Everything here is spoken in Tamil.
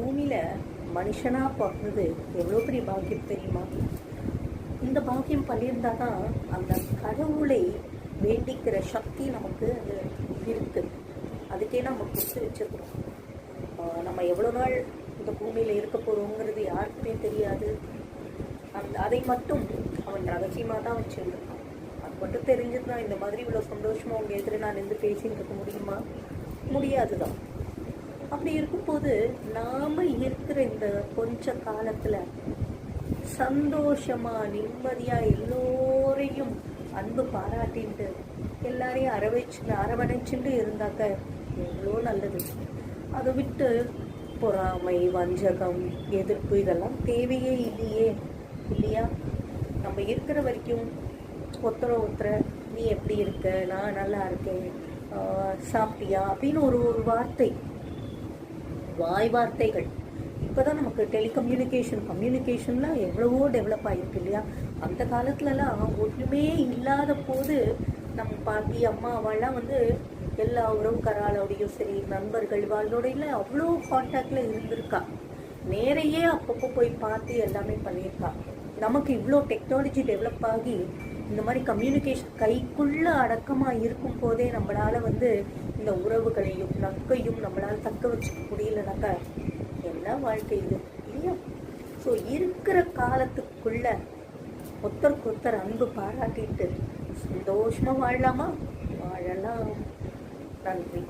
பூமியில் மனுஷனாக பிறந்தது எவ்வளோ பெரிய பாக்கியம் தெரியுமா? இந்த பாக்கியம் பண்ணியிருந்தால் தான் அந்த கடவுளை வேண்டிக்கிற சக்தி நமக்கு அது இருக்குது. அதுக்கே நம்ம கொடுத்து வச்சுருக்கிறோம். நம்ம எவ்வளோ நாள் இந்த பூமியில் இருக்க போகிறோங்கிறது யாருக்குமே தெரியாது. அதை மட்டும் அவன் ரகசியமாக தான் வச்சுருக்கான். அது மட்டும் தெரிஞ்சுதான் இந்த மாதிரி இவ்வளோ சந்தோஷமாக அவங்க எதிர நான் இருந்து பேசிட்டு இருக்க முடியுமா? முடியாது தான். அப்படி இருக்கும்போது நாம் இருக்கிற இந்த கொஞ்ச காலத்தில் சந்தோஷமாக நிம்மதியாக எல்லோரையும் அன்பு பாராட்டின்ட்டு எல்லாரையும் அரவணைச்சுட்டு இருந்தாக்க எவ்வளோ நல்லது. அதை விட்டு பொறாமை, வஞ்சகம், எதிர்ப்பு இதெல்லாம் தேவையே இல்லையா? நம்ம இருக்கிற வரைக்கும் ஒருத்தரை நீ எப்படி இருக்க, நான் நல்லா இருக்கேன், சாப்பிட்டியா அப்படின்னு ஒரு வார்த்தை, வார்த்தைகள். இப்போதான் நமக்கு கம்யூனிகேஷன்லாம் எவ்வளவோ டெவலப் ஆகிருக்கு இல்லையா? அந்த காலத்துலலாம் ஒன்றுமே இல்லாத போது நம்ம பாட்டி அம்மா அவெல்லாம் எல்லா உறவுக்காரோடையும் சரி, நண்பர்கள் வாழ்ந்தோடையில அவ்வளோ கான்டாக்டில் இருந்திருக்கா. நேரையே அப்பப்போ போய் பார்த்து எல்லாமே பண்ணியிருக்கா. நமக்கு இவ்வளோ டெக்னாலஜி டெவலப் ஆகி இந்த மாதிரி கம்யூனிகேஷன் கைக்குள்ளே அடக்கமாக இருக்கும் போதே நம்மளால் இந்த உறவுகளையும் நட்பையும் நம்மளால் தக்க வச்சுக்க முடியலனாக்கா என்ன வாழ்க்கை இது இல்லையா? ஸோ இருக்கிற காலத்துக்குள்ள ஒருத்தருக்கு அன்பு பாராட்டிட்டு சந்தோஷமாக வாழலாமா? வாழலாம். நன்றி.